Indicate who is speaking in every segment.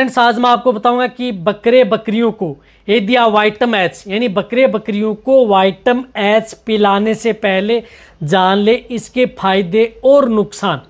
Speaker 1: Friends, आज मैं आपको बताऊंगा कि बकरे बकरियों को यदि आप वाइटम एच यानी बकरे बकरियों को वाइटम एच पिलाने से पहले जान ले इसके फायदे और नुकसान।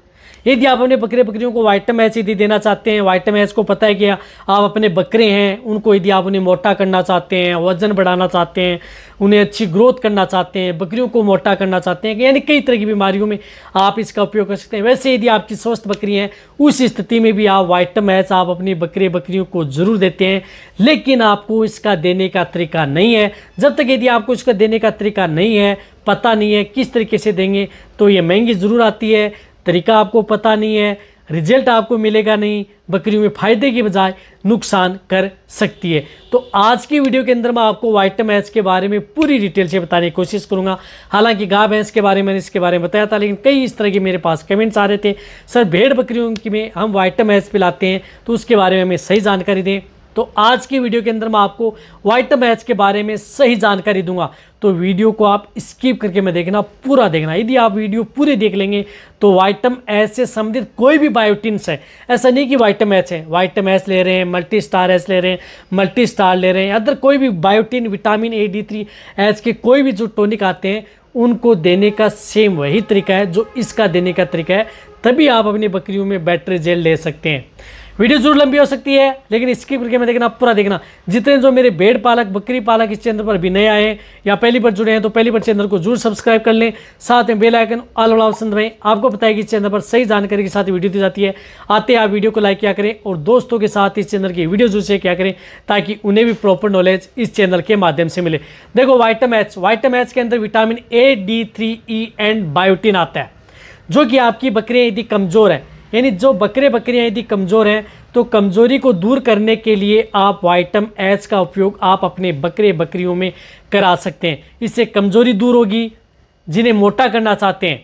Speaker 1: यदि आप अपने बकरे बकरियों को वाइटम एच यदि देना चाहते हैं, वाइटम एच को पता है कि आप अपने बकरे हैं उनको यदि आप उन्हें मोटा करना चाहते हैं, वजन बढ़ाना चाहते हैं, उन्हें अच्छी ग्रोथ करना चाहते हैं, बकरियों को मोटा करना चाहते हैं, यानी कई तरह की बीमारियों में आप इसका उपयोग कर सकते हैं। वैसे यदि आपकी स्वस्थ बकरी हैं उस स्थिति में भी आप वाइटम एच आप अपनी बकरे बकरियों को ज़रूर देते हैं, लेकिन आपको इसका देने का तरीका नहीं है। जब तक यदि आपको इसका देने का तरीका नहीं है, पता नहीं है किस तरीके से देंगे, तो ये महंगी ज़रूर आती है। तरीका आपको पता नहीं है, रिजल्ट आपको मिलेगा नहीं, बकरियों में फ़ायदे की बजाय नुकसान कर सकती है। तो आज की वीडियो के अंदर मैं आपको वाइटम एच के बारे में पूरी डिटेल से बताने की कोशिश करूंगा। हालांकि गाय भैंस के बारे में मैंने इसके बारे में बताया था, लेकिन कई इस तरह के मेरे पास कमेंट्स आ रहे थे, सर भेड़ बकरियों की में हम वाइटम एच पिलाते हैं तो उसके बारे में हमें सही जानकारी दें। तो आज की वीडियो के अंदर मैं आपको वाइटम एच के बारे में सही जानकारी दूंगा, तो वीडियो को आप स्किप करके मैं देखना, पूरा देखना। यदि आप वीडियो पूरी देख लेंगे तो वाइटम एच से संबंधित कोई भी बायोटिन्स है, ऐसा नहीं कि वाइटम एच है, वाइटम एच ले रहे हैं, मल्टी स्टार एच ले रहे हैं, मल्टी स्टार ले रहे हैं, अदर कोई भी biotin, vitamin A, D3 H के कोई भी जो टॉनिक आते हैं उनको देने का सेम वही तरीका है जो इसका देने का तरीका है, तभी आप अपनी बकरियों में बेटर रिजल्ट ले सकते हैं। वीडियो जरूर लंबी हो सकती है, लेकिन स्किप करके मैं देखना, पूरा देखना। जितने जो मेरे भेड़ पालक बकरी पालक इस चैनल पर भी नए आए हैं या पहली बार जुड़े हैं तो पहली बार चैनल को जरूर सब्सक्राइब कर लें, साथ में बेल आइकन ऑल वाला ऑप्शन दबाएं। आपको पता है कि इस चैनल पर सही जानकारी के साथ वीडियो दी जाती है। आते आप वीडियो को लाइक किया करें और दोस्तों के साथ इस चैनल की वीडियो जरूर शेयर किया करें, ताकि उन्हें भी प्रॉपर नॉलेज इस चैनल के माध्यम से मिले। देखो वाइटम एच के अंदर vitamin A, D3, E and biotin आता है, जो कि आपकी बकरियाँ यदि कमज़ोर हैं, यानी जो बकरे बकरियाँ यदि कमज़ोर हैं तो कमज़ोरी को दूर करने के लिए आप वाइटम एच का उपयोग आप अपने बकरे बकरियों में करा सकते हैं। इससे कमज़ोरी दूर होगी। जिन्हें मोटा करना चाहते हैं,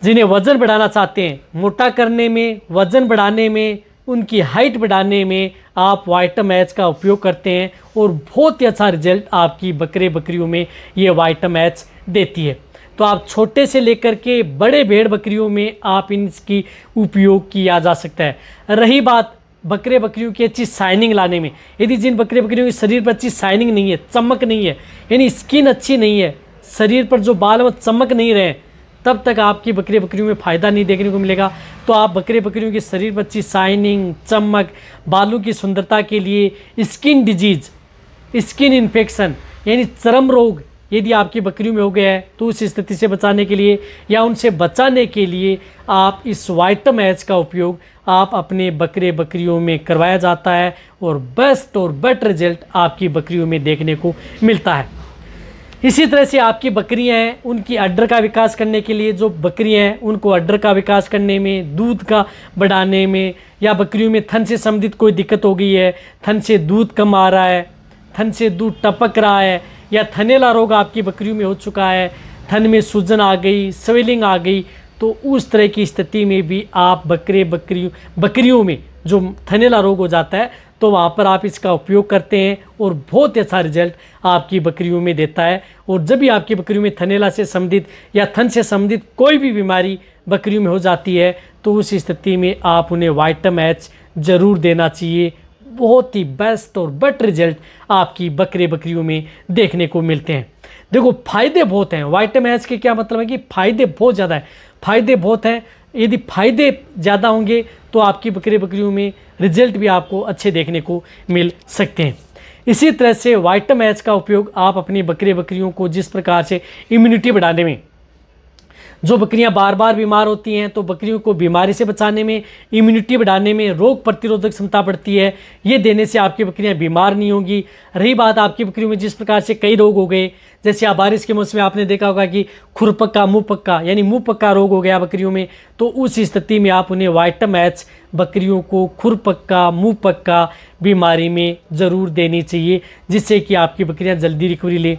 Speaker 1: जिन्हें वज़न बढ़ाना चाहते हैं, मोटा करने में, वज़न बढ़ाने में, उनकी हाइट बढ़ाने में आप वाइटम एच का उपयोग करते हैं और बहुत ही अच्छा रिजल्ट आपकी बकरे बकरियों में ये वाइटम एच देती है। तो आप छोटे से लेकर के बड़े भेड़ बकरियों में आप इनकी उपयोग किया जा सकता है। रही बात बकरे बकरियों की अच्छी शाइनिंग लाने में, यदि जिन बकरे बकरियों के शरीर पर अच्छी शाइनिंग नहीं है, चमक नहीं है, यानी स्किन अच्छी नहीं है, शरीर पर जो बाल वो चमक नहीं रहे, तब तक आपकी बकरे बकरियों में फ़ायदा नहीं देखने को मिलेगा। तो आप बकरे बकरियों के शरीर पर अच्छी शाइनिंग, चमक, बालों की सुंदरता के लिए स्किन डिजीज, स्किन इन्फेक्शन यानी चर्म रोग यदि आपकी बकरियों में हो गया है तो उस स्थिति से बचाने के लिए या उनसे बचाने के लिए आप इस वाइटम एच का उपयोग आप अपने बकरे बकरियों में करवाया जाता है और बेस्ट और बेटर रिजल्ट आपकी बकरियों में देखने को मिलता है। इसी तरह से आपकी बकरियां हैं, उनकी अड्डर का विकास करने के लिए, जो बकरियां हैं उनको अड्डर का विकास करने में, दूध का बढ़ाने में, या बकरियों में थन से संबंधित कोई दिक्कत हो गई है, थन से दूध कम आ रहा है, थन से दूध टपक रहा है, या थनेला रोग आपकी बकरियों में हो चुका है, थन में सूजन आ गई, स्वेलिंग आ गई, तो उस तरह की स्थिति में भी आप बकरियों में जो थनेला रोग हो जाता है तो वहाँ पर आप इसका उपयोग करते हैं और बहुत अच्छा रिजल्ट आपकी बकरियों में देता है। और जब भी आपकी बकरियों में थनेला से संबंधित या थन से संबंधित कोई भी बीमारी बकरियों में हो जाती है तो उस स्थिति में आप उन्हें वाइटम एच ज़रूर देना चाहिए। बहुत ही बेस्ट और बेटर रिजल्ट आपकी बकरे बकरियों में देखने को मिलते हैं। देखो फ़ायदे बहुत हैं वाइटम एच के। क्या मतलब है कि फ़ायदे बहुत ज़्यादा है, फ़ायदे बहुत हैं। यदि फ़ायदे ज़्यादा होंगे तो आपकी बकरे बकरियों में रिजल्ट भी आपको अच्छे देखने को मिल सकते हैं। इसी तरह से वाइटम एच का उपयोग आप अपनी बकरे बकरियों को जिस प्रकार से इम्यूनिटी बढ़ाने में, जो बकरियां बार बार बीमार होती हैं तो बकरियों को बीमारी से बचाने में, इम्यूनिटी बढ़ाने में, रोग प्रतिरोधक क्षमता बढ़ती है, ये देने से आपकी बकरियां बीमार नहीं होंगी। रही बात आपकी बकरियों में जिस प्रकार से कई रोग हो गए, जैसे आप बारिश के मौसम में आपने देखा होगा कि खुरपक्का, मुँह पक्का यानी मुँह पक्का रोग हो गया बकरियों में, तो उस स्थिति में आप उन्हें वाइटम एच बकरियों को खुरपक्का, मुँह पक्का बीमारी में ज़रूर देनी चाहिए, जिससे कि आपकी बकरियाँ जल्दी रिकवरी ले।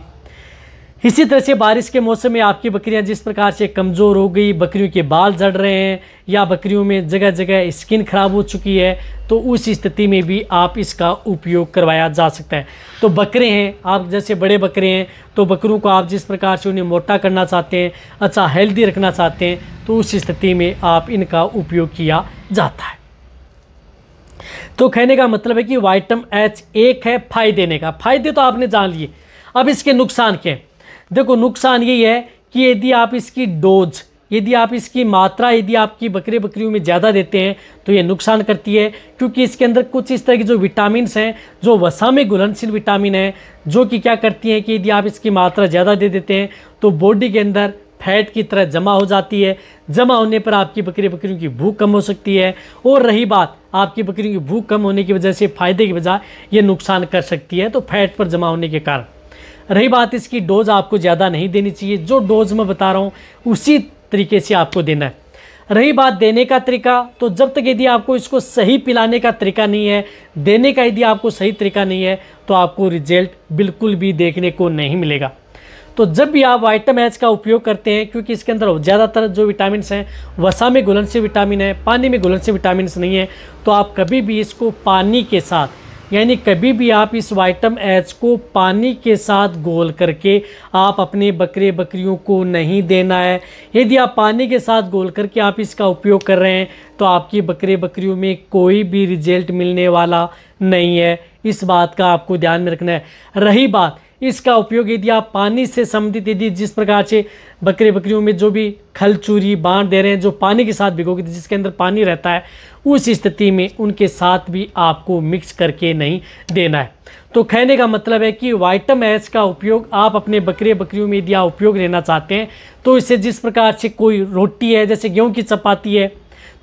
Speaker 1: इसी तरह से बारिश के मौसम में आपकी बकरियां जिस प्रकार से कमज़ोर हो गई, बकरियों के बाल झड़ रहे हैं या बकरियों में जगह जगह स्किन खराब हो चुकी है, तो उस स्थिति में भी आप इसका उपयोग करवाया जा सकता है। तो बकरे हैं, आप जैसे बड़े बकरे हैं तो बकरों को आप जिस प्रकार से उन्हें मोटा करना चाहते हैं, अच्छा हेल्दी रखना चाहते हैं, तो उस स्थिति में आप इनका उपयोग किया जाता है। तो कहने का मतलब है कि विटामिन एच एक है फायदे देने का। फायदे तो आपने जान लिए, अब इसके नुकसान क्या है। देखो नुकसान यही है कि यदि आप इसकी डोज, यदि आप इसकी मात्रा यदि आपकी बकरे बकरियों में ज़्यादा देते हैं तो ये नुकसान करती है, क्योंकि इसके अंदर कुछ इस तरह की जो विटामिन्स हैं, जो वसा में घुलनशील विटामिन है, जो कि क्या करती हैं कि यदि आप इसकी मात्रा ज़्यादा दे देते हैं तो बॉडी के अंदर फैट की तरह जमा हो जाती है। जमा होने पर आपकी बकरी बकरियों की भूख कम हो सकती है, और रही बात आपकी बकरियों की भूख कम होने की वजह से फ़ायदे की बजाय ये नुकसान कर सकती है, तो फैट पर जमा होने के कारण। रही बात इसकी डोज आपको ज़्यादा नहीं देनी चाहिए, जो डोज मैं बता रहा हूँ उसी तरीके से आपको देना है। रही बात देने का तरीका, तो जब तक यदि आपको इसको सही पिलाने का तरीका नहीं है, देने का यदि आपको सही तरीका नहीं है, तो आपको रिजल्ट बिल्कुल भी देखने को नहीं मिलेगा। तो जब भी आप विटामिन एच का उपयोग करते हैं, क्योंकि इसके अंदर ज़्यादातर जो विटामिन हैं वसा में घुलनशील विटामिन है, पानी में घुलनशील विटामिन नहीं है, तो आप कभी भी इसको पानी के साथ, यानी कभी भी आप इस विटामिन एच को पानी के साथ घोल करके आप अपने बकरे बकरियों को नहीं देना है। यदि आप पानी के साथ घोल करके आप इसका उपयोग कर रहे हैं तो आपकी बकरे बकरियों में कोई भी रिजल्ट मिलने वाला नहीं है। इस बात का आपको ध्यान में रखना है। रही बात इसका उपयोग यदि आप पानी से संबंधित, यदि जिस प्रकार से बकरे बकरियों में जो भी खल चूरी बांट दे रहे हैं जो पानी के साथ भिगोगे, जिसके अंदर पानी रहता है, उस स्थिति में उनके साथ भी आपको मिक्स करके नहीं देना है। तो कहने का मतलब है कि विटामिन एच का उपयोग आप अपने बकरे बकरियों में यदि आप उपयोग लेना चाहते हैं तो इसे जिस प्रकार से कोई रोटी है, जैसे गेहूँ की चपाती है,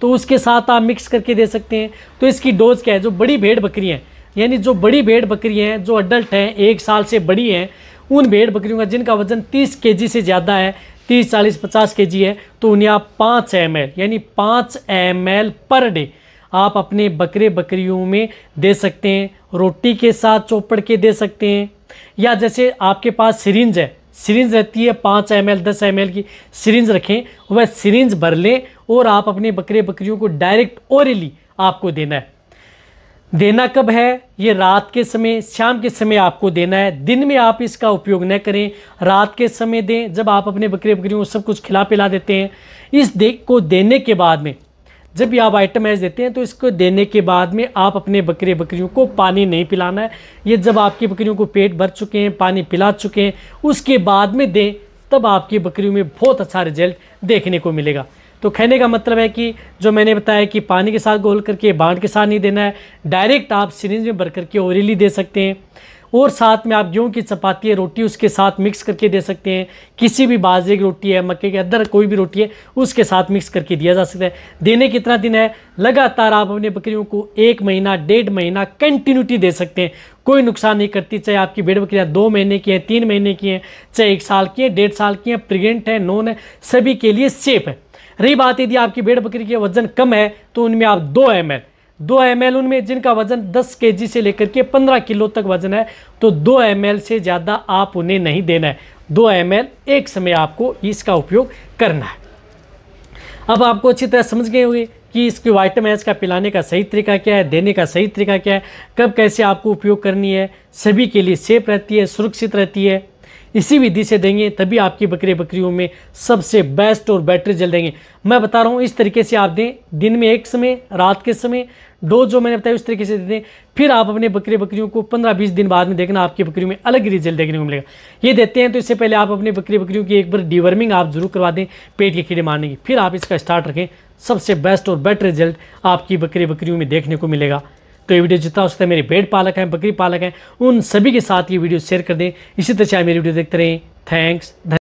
Speaker 1: तो उसके साथ आप मिक्स करके दे सकते हैं। तो इसकी डोज क्या है, जो बड़ी भेड़ बकरी हैं, यानी जो बड़ी भेड़ बकरी हैं जो अडल्ट हैं, 1 साल से बड़ी हैं, उन भेड़ बकरियों का जिनका वजन 30 केजी से ज़्यादा है, 30, 40, 50 केजी है, तो उन्हें आप 5 ml यानी 5 ml पर डे आप अपने बकरे बकरियों में दे सकते हैं। रोटी के साथ चौपड़ के दे सकते हैं, या जैसे आपके पास सिरिंज है, सिरिंज रहती है 5 ml 10 ml की सिरिंज रखें, वह सिरिंज भर लें और आप अपने बकरे बकरियों को डायरेक्ट ओरली आपको देना है। देना कब है, ये रात के समय, शाम के समय आपको देना है। दिन में आप इसका उपयोग न करें, रात के समय दें, जब आप अपने बकरे बकरियों को सब कुछ खिला पिला देते हैं। इस को देने के बाद में, जब भी आप विटामिन एच देते हैं तो इसको देने के बाद में आप अपने बकरे बकरियों को पानी नहीं पिलाना है। ये जब आपकी बकरियों को पेट भर चुके हैं, पानी पिला चुके हैं, उसके बाद में दें, तब आपकी बकरियों में बहुत अच्छा रिजल्ट देखने को मिलेगा। तो कहने का मतलब है कि जो मैंने बताया कि पानी के साथ घोल करके, बांट के साथ नहीं देना है, डायरेक्ट आप सिरिंज में भर करके ओरली दे सकते हैं, और साथ में आप गेहूं की चपाती है, रोटी उसके साथ मिक्स करके दे सकते हैं। किसी भी बाजरे की रोटी है, मक्के के, अदर कोई भी रोटी है, उसके साथ मिक्स करके दिया जा सकता है। देने कितना दिन है, लगातार आप अपने बकरियों को 1 महीना 1.5 महीना कंटिन्यूटी दे सकते हैं, कोई नुकसान नहीं करती। चाहे आपकी भेड़ बकरियाँ 2 महीने की हैं, 3 महीने की हैं, चाहे 1 साल की हैं, 1.5 साल की हैं, प्रेग्नेंट है, नॉन है, सभी के लिए सेफ है। रही बात यदि आपकी भेड़ बकरी के वजन कम है तो उनमें आप 2 ml उनमें जिनका वजन 10 केजी से लेकर के 15 किलो तक वजन है, तो 2 ml से ज़्यादा आप उन्हें नहीं देना है। 2 ml एक समय आपको इसका उपयोग करना है। अब आपको अच्छी तरह समझ गए होंगे कि इसकी विटामिन एच का पिलाने का सही तरीका क्या है, देने का सही तरीका क्या है, कब कैसे आपको उपयोग करनी है, सभी के लिए सेफ रहती है, सुरक्षित रहती है। इसी विधि से देंगे तभी आपकी बकरे बकरियों में सबसे बेस्ट और बेटर रिजल्ट देंगे। मैं बता रहा हूँ इस तरीके से आप दें, दिन में एक समय, रात के समय, डोज जो मैंने बताया उस तरीके से दे दें। फिर आप अपने बकरे बकरियों को 15-20 दिन बाद में देखना आपकी बकरियों में अलग ही रिजल्ट देखने को मिलेगा। ये देते हैं तो इससे पहले आप अपने बकरी बकरियों की एक बार डिवर्मिंग आप जरूर करवा दें, पेट के कीड़े मारने की, फिर आप इसका स्टार्ट रखें, सबसे बेस्ट और बेटर रिजल्ट आपकी बकरे बकरियों में देखने को मिलेगा। तो ये वीडियो जितना हो सकता है मेरे भेड़ पालक हैं, बकरी पालक हैं, उन सभी के साथ ये वीडियो शेयर कर दें। इसी तरह से आप मेरी वीडियो देखते रहें। थैंक्स।